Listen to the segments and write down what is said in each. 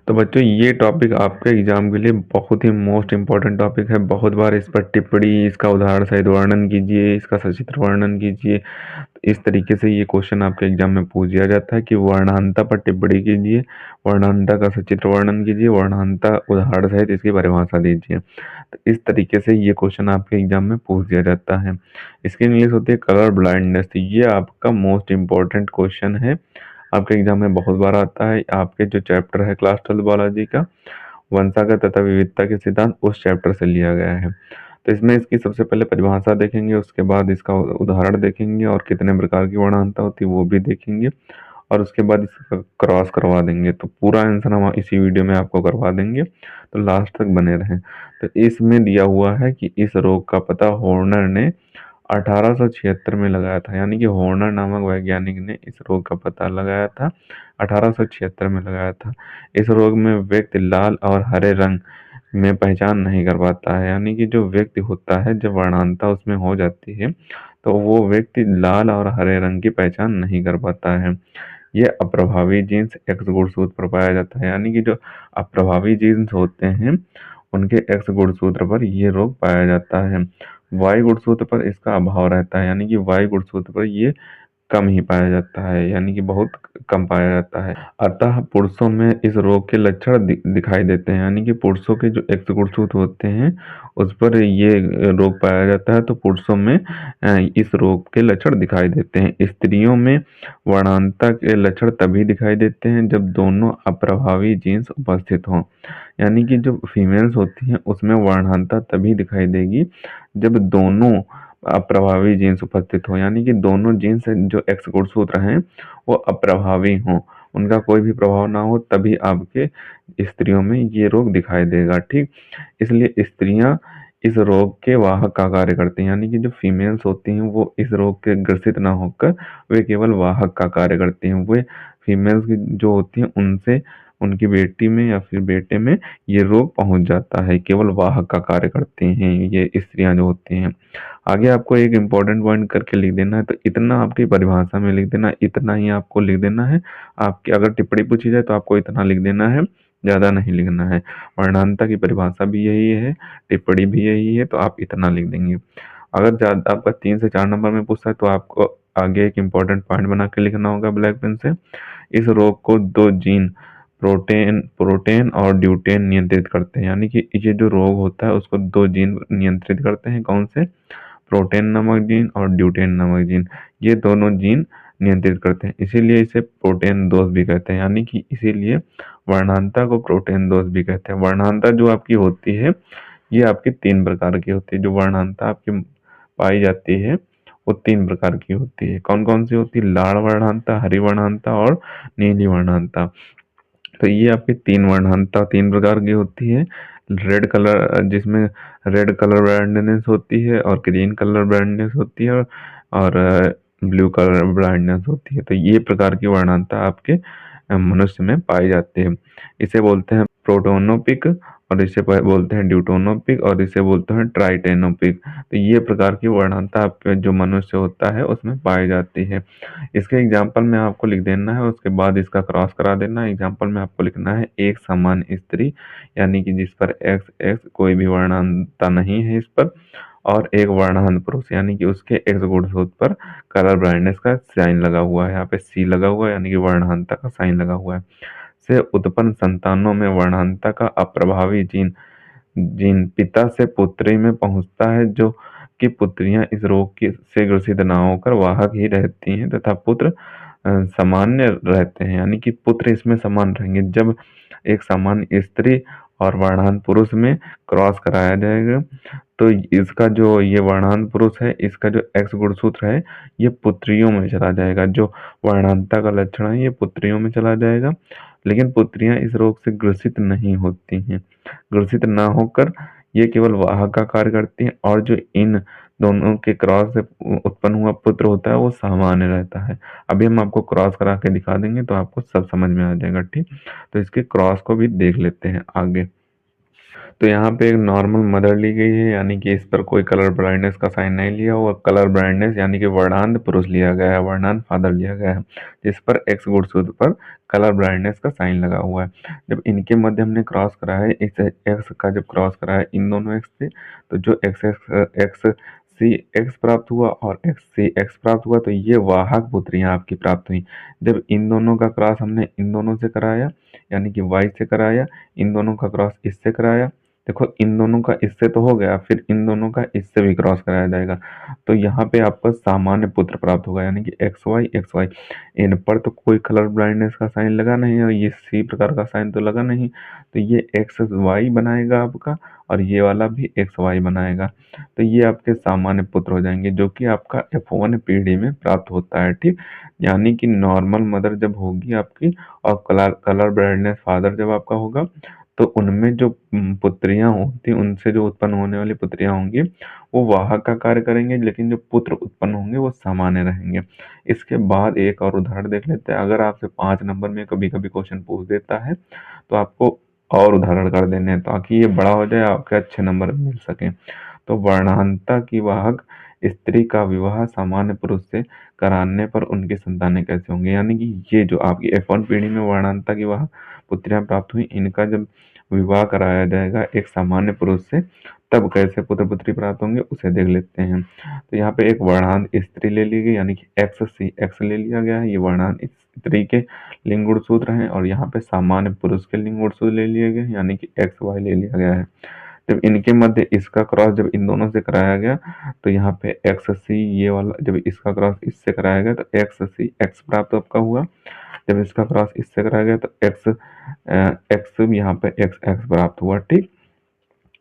तो बच्चों ये टॉपिक आपके एग्जाम के लिए बहुत ही मोस्ट इम्पोर्टेंट टॉपिक है। बहुत बार इस पर टिप्पणी, इसका उदाहरण सहित वर्णन कीजिए, इसका सचित्र वर्णन कीजिए। इस तरीके से ये क्वेश्चन आपके एग्जाम में पूछ दिया जाता है कि वर्णांता पर टिप्पणी कीजिए, वर्णांता का सचित्र वर्णन कीजिए, वर्णांता उदाहरण सहित इसकी परिभाषा दीजिए। तो इस तरीके से ये क्वेश्चन आपके एग्जाम में पूछ दिया जाता है। इसकी इंग्लिश होती है कलर ब्लाइंडनेस। ये आपका मोस्ट इम्पोर्टेंट क्वेश्चन है, आपके एग्जाम में बहुत बार आता है। आपके जो चैप्टर है क्लास 12 बायोलॉजी का वंशागत तथा विविधता के सिद्धांत, उस चैप्टर से लिया गया है। तो इसमें इसकी सबसे पहले परिभाषा देखेंगे, उसके बाद इसका उदाहरण देखेंगे और कितने प्रकार की वर्णांता होती है वो भी देखेंगे, और उसके बाद इसका क्रॉस करवा देंगे। तो पूरा आंसर हम इसी वीडियो में आपको करवा देंगे, तो लास्ट तक बने रहें। तो इसमें दिया हुआ है कि इस रोग का पता हॉर्नर ने 1876 में लगाया था, यानी कि हॉर्नर नामक वैज्ञानिक ने इस रोग का पता लगाया था, 1876 में लगाया था। इस रोग में व्यक्ति लाल और हरे रंग में पहचान नहीं कर पाता है, यानी कि जो व्यक्ति होता है जब वर्णांता उसमें हो जाती है तो वो व्यक्ति लाल और हरे रंग की पहचान नहीं कर पाता है। ये अप्रभावी जीन्स एक्स गुणसूत्र पर पाया जाता है, यानी कि जो अप्रभावी जीन्स होते हैं उनके एक्स गुणसूत्र पर ये रोग पाया जाता है। वाई गुणसूत्र पर इसका अभाव रहता है, यानी कि वाई गुणसूत्र पर ये कम ही पाया जाता है, यानी कि बहुत कम पाया जाता है। अतः पुरुषों में इस रोग के लक्षण दिखाई देते हैं, यानी कि पुरुषों के जो एक्स गुणसूत्र होते हैं उस पर ये रोग पाया जाता है। तो पुरुषों में इस रोग के लक्षण दिखाई देते हैं। स्त्रियों में वर्णांता के लक्षण तभी दिखाई देते हैं जब दोनों अप्रभावी जीन्स उपस्थित हों, यानी कि जो फीमेल्स होती हैं उसमें वर्णांता तभी दिखाई देगी जब दोनों अप्रभावी जीन्स उपस्थित हो, यानी कि दोनों जीन्स जो एक्स गुणसूत्र हैं वो अप्रभावी हों, उनका कोई भी प्रभाव ना हो, तभी आपके स्त्रियों में ये रोग दिखाई देगा। ठीक, इसलिए स्त्रियां इस रोग के वाहक का कार्य करती हैं, यानी कि जो फीमेल्स होती हैं वो इस रोग के ग्रसित ना होकर वे केवल वाहक का कार्य करती हैं। वे फीमेल्स की जो होती हैं उनसे उनकी बेटी में या फिर बेटे में ये रोग पहुंच जाता है, केवल वाहक का कार्य करती हैं ये स्त्रियां जो होती हैं। आगे आपको एक इम्पोर्टेंट पॉइंट करके लिख देना है, तो इतना आपकी परिभाषा में लिख देना, इतना ही आपको लिख देना है। आपकी अगर टिप्पणी पूछी जाए तो आपको इतना लिख देना है, ज़्यादा नहीं लिखना है। वर्णांता की परिभाषा भी यही है, टिप्पणी भी यही है, तो आप इतना लिख देंगे। अगर ज़्यादा आपका 3 से 4 नंबर में पूछता है तो आपको आगे एक इम्पोर्टेंट पॉइंट बना के लिखना होगा ब्लैक पेन से। इस रोग को 2 जीन प्रोटेन प्रोटेन और ड्यूटेन नियंत्रित करते हैं, यानी कि ये जो रोग होता है उसको 2 जीन नियंत्रित करते हैं। कौन से? प्रोटेन नामक जीन और ड्यूटेन नामक जीन, ये दोनों जीन नियंत्रित करते हैं, इसीलिए इसे प्रोटेन दोष भी कहते हैं, यानी कि इसीलिए वर्णांता को प्रोटेन दोष भी कहते हैं। वर्णांता जो आपकी होती है ये आपकी 3 प्रकार की होती है। जो वर्णांता आपकी पाई जाती है वो 3 प्रकार की होती है। कौन कौन सी होती है? लाल वर्णांता, हरी वर्णांता और नीली वर्णांता। तो ये आपकी 3 वर्णांता 3 प्रकार की होती है। रेड कलर, जिसमें रेड कलर ब्लाइंडनेस होती है और ग्रीन कलर ब्लाइंडनेस होती है और ब्लू कलर ब्लाइंडनेस होती है। तो ये प्रकार की वर्णांता आपके मनुष्य में पाई जाती है। इसे बोलते हैं प्रोटोनोपिक और इसे बोलते हैं ड्यूटोनोपिक और इसे बोलते हैं ट्राइटेनोपिक। तो ये प्रकार की वर्णांता आपके जो मनुष्य होता है उसमें पाई जाती है। इसके एग्जाम्पल में आपको लिख देना है, उसके बाद इसका क्रॉस करा देना है। एग्जाम्पल में आपको लिखना है एक सामान्य स्त्री, यानी कि जिस पर एक्स एक्स कोई भी वर्णांता नहीं है इस पर, और एक वर्णांत पुरुष, यानी कि उसके एक्स गुणसूत्र पर कलर ब्लाइंडनेस का साइन लगा हुआ है, यहाँ पे सी लगा हुआ है, यानी कि वर्णांता का साइन लगा हुआ है। से उत्पन्न संतानों में वर्णांता का अप्रभावी जीन जीन पिता से पुत्री में पहुंचता है, जो कि पुत्रियां इस रोग की से ग्रसित ना होकर वाहक ही रहती हैं तथा पुत्र सामान्य रहते हैं, यानी कि पुत्र इसमें समान रहेंगे। जब एक सामान्य स्त्री और वर्णांत पुरुष में क्रॉस कराया जाएगा तो इसका जो ये वर्णांत पुरुष है इसका जो एक्स गुणसूत्र है ये पुत्रियों में चला जाएगा। जो वर्णांता का लक्षण है ये पुत्रियों में चला जाएगा, लेकिन पुत्रियां इस रोग से ग्रसित नहीं होती हैं। ग्रसित ना होकर ये केवल वाहक का कार्य करती हैं, और जो इन दोनों के क्रॉस से उत्पन्न हुआ पुत्र होता है वो सामान्य रहता है। अभी हम आपको क्रॉस करा के दिखा देंगे तो आपको सब समझ में आ जाएगा। ठीक, तो इसके क्रॉस को भी देख लेते हैं आगे। तो यहाँ पे एक नॉर्मल मदर ली गई है, यानी कि इस पर कोई कलर ब्लाइंडनेस का साइन नहीं लिया हुआ। कलर ब्लाइंडनेस यानी कि वर्णांध पुरुष लिया गया है, वर्णांध फादर लिया गया है, जिस पर एक्स गुणसूत्र पर कलर ब्लाइंडनेस का साइन लगा हुआ है। जब इनके मध्य हमने क्रॉस करा है, इस एक्स का जब क्रॉस करा है इन दोनों एक्स से, तो जो एक्स एक्स एक्स सी एक्स प्राप्त हुआ और एक्स सी एक्स प्राप्त हुआ, तो ये वाहक पुत्रियां आपकी प्राप्त हुई। जब इन दोनों का क्रॉस हमने इन दोनों से कराया, यानी कि वाई से कराया, इन दोनों का क्रॉस इससे कराया, देखो इन दोनों का इससे तो हो गया, फिर इन दोनों का इससे भी क्रॉस कराया जाएगा, तो यहाँ पे आपका सामान्य पुत्र प्राप्त होगा, यानी कि एक्स वाई। इन पर तो कोई कलर ब्लाइंडनेस का साइन लगा नहीं है, ये सी प्रकार का साइन तो लगा नहीं, तो ये एक्स वाई बनाएगा आपका, और ये वाला भी एक्स वाई बनाएगा। तो ये आपके सामान्य पुत्र हो जाएंगे, जो कि आपका F1 पीढ़ी में प्राप्त होता है। ठीक, यानी कि नॉर्मल मदर जब होगी आपकी और कलर ब्लाइंडनेस फादर जब आपका होगा, तो उनमें जो पुत्रियां होती, उनसे जो उत्पन्न होने वाली पुत्रियां होंगी, वो वाहक का कार्य करेंगे, लेकिन जो पुत्र उत्पन्न होंगे वो सामान्य रहेंगे। इसके बाद एक और उदाहरण देख लेते हैं। अगर आपसे 5 नंबर में कभी कभी क्वेश्चन पूछ देता है, तो आपको और उदाहरण कर देने हैं, ताकि ये बड़ा हो जाए, आपके अच्छे नंबर मिल सके। तो वर्णांता की वाहक स्त्री का विवाह सामान्य पुरुष से कराने पर उनकी संतानें कैसे होंगी, यानी कि ये जो आपकी F1 पीढ़ी में वर्णांता की वाहक पुत्रियां प्राप्त हुई, इनका जब विवाह कराया जाएगा एक सामान्य पुरुष से, तब कैसे पुत्र पुत्री प्राप्त होंगे उसे देख लेते हैं। तो यहाँ पे एक वर्णांत स्त्री ले ली गई, यानी कि एक्स सी एक्स ले लिया गया है, ये वर्णांत स्त्री के लिंग गुणसूत्र हैं, और यहाँ पे सामान्य पुरुष के लिंग गुणसूत्र ले लिए गए, यानी कि एक्स वाई ले लिया गया है। जब इनके मध्य इसका क्रॉस जब इन दोनों से कराया गया, तो यहाँ पे एक्स सी ये वाला जब इसका क्रॉस इससे कराया गया, तो एक्स सी एक्स प्राप्त आपका हुआ। जब इसका क्रॉस इससे कराया गया, तो एक्स एक्स यहाँ पे एक्स एक्स प्राप्त हुआ। ठीक,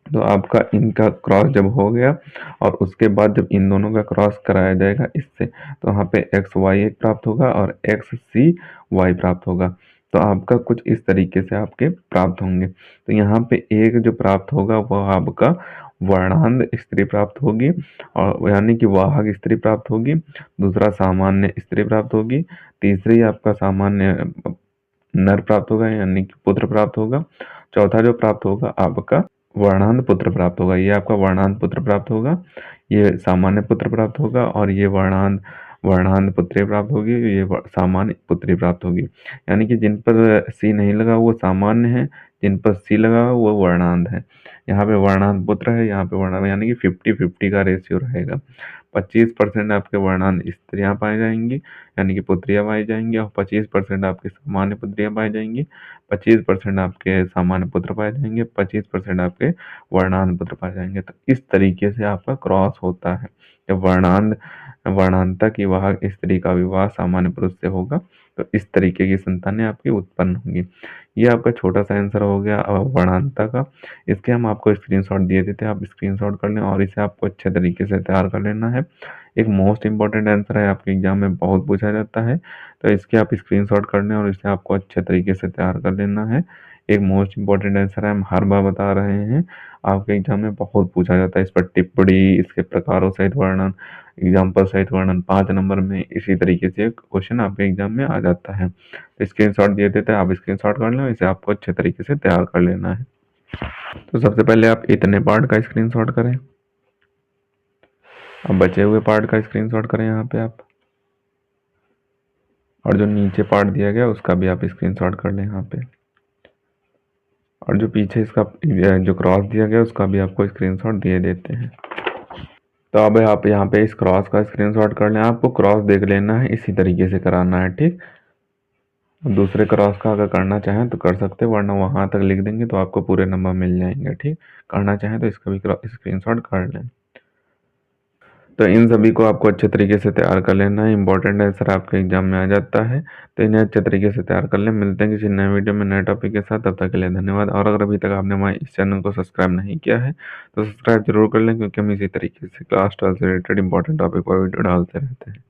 तो आपका इनका क्रॉस जब हो गया, और उसके बाद जब इन दोनों का क्रॉस कराया जाएगा इससे, तो यहाँ पे एक्स वाई एक प्राप्त होगा और एक्स सी वाई प्राप्त होगा। तो आपका कुछ इस तरीके से आपके प्राप्त होंगे। तो यहाँ पे एक जो प्राप्त होगा वह आपका वर्णांध स्त्री प्राप्त होगी, और यानी कि वाहक स्त्री प्राप्त होगी। दूसरा सामान्य स्त्री प्राप्त होगी। तीसरी आपका सामान्य नर प्राप्त होगा, यानी कि पुत्र प्राप्त होगा। चौथा जो प्राप्त होगा आपका वर्णांध पुत्र प्राप्त होगा, ये आपका वर्णांध पुत्र प्राप्त होगा। ये सामान्य पुत्र प्राप्त होगा, और ये वर्णांध वर्णांध पुत्री प्राप्त होगी, ये सामान्य पुत्री प्राप्त होगी। यानी कि जिन पर सी नहीं लगा वो सामान्य है, जिन पर सी लगा वो वर्णांध है। यहाँ पे वर्णांध पुत्र है, यहाँ पे वर्णांध, यानी कि 50-50 का रेशियो रहेगा। 25% आपके वर्णांध स्त्रियां पाई जाएंगी, यानी कि पुत्रियां पाई जाएंगी, और 25% आपकी सामान्य पुत्रियां पाई जाएंगी। 25% आपके सामान्य पुत्र पाए जाएंगे, 25% आपके वर्णांध पुत्र पाए जाएंगे। तो इस तरीके से आपका क्रॉस होता है। जब वर्णांता की वाहक स्त्री का विवाह सामान्य पुरुष से होगा, तो इस तरीके की संतानें आपकी उत्पन्न होंगी। ये आपका छोटा सा आंसर हो गया वर्णांता का। इसके हम आपको स्क्रीनशॉट दिए देते हैं, आप स्क्रीनशॉट कर लें, और इसे आपको अच्छे तरीके से तैयार कर लेना है। एक मोस्ट इंपॉर्टेंट आंसर है, आपके एग्जाम में बहुत पूछा जाता है, तो इसके आप स्क्रीनशॉट कर लें और इसे आपको अच्छे तरीके से तैयार कर लेना है। एक मोस्ट इंपॉर्टेंट आंसर है, हम हर बार बता रहे हैं, आपके एग्जाम में बहुत पूछा जाता है। इस पर टिप्पणी, इसके प्रकारों सहित वर्णन, एग्जाम्पल सहित वर्णन 5 नंबर में इसी तरीके से क्वेश्चन आपके एग्जाम में आ जाता है। तो स्क्रीनशॉट दिए देते हैं, आप स्क्रीनशॉट कर लें, इसे आपको अच्छे तरीके से तैयार कर लेना है। तो सबसे पहले आप इतने पार्ट का स्क्रीनशॉट करें, अब बचे हुए पार्ट का स्क्रीनशॉट करें यहाँ पे आप, और जो नीचे पार्ट दिया गया उसका भी आप स्क्रीनशॉट कर लें यहाँ पे, और जो पीछे इसका जो क्रॉस दिया गया उसका भी आपको स्क्रीनशॉट दिए देते हैं। तो अब आप यहाँ पे इस क्रॉस का स्क्रीनशॉट कर लें, आपको क्रॉस देख लेना है, इसी तरीके से कराना है। ठीक, दूसरे क्रॉस का अगर करना चाहें तो कर सकते हैं, वरना वहां तक लिख देंगे तो आपको पूरे नंबर मिल जाएंगे। ठीक, करना चाहें तो इसका भी स्क्रीनशॉट कर लें। तो इन सभी को आपको अच्छे तरीके से तैयार कर लेना है, इंपॉर्टेंट आंसर आपके एग्जाम में आ जाता है, तो इन्हें अच्छे तरीके से तैयार कर लें। मिलते हैं किसी नए वीडियो में नए टॉपिक के साथ, तब तक के लिए धन्यवाद। और अगर अभी तक आपने हमारे इस चैनल को सब्सक्राइब नहीं किया है तो सब्सक्राइब जरूर कर लें, क्योंकि हम इसी तरीके से क्लास 12 से रिलेटेड इंपॉर्टेंट टॉपिक पर वीडियो डालते रहते हैं।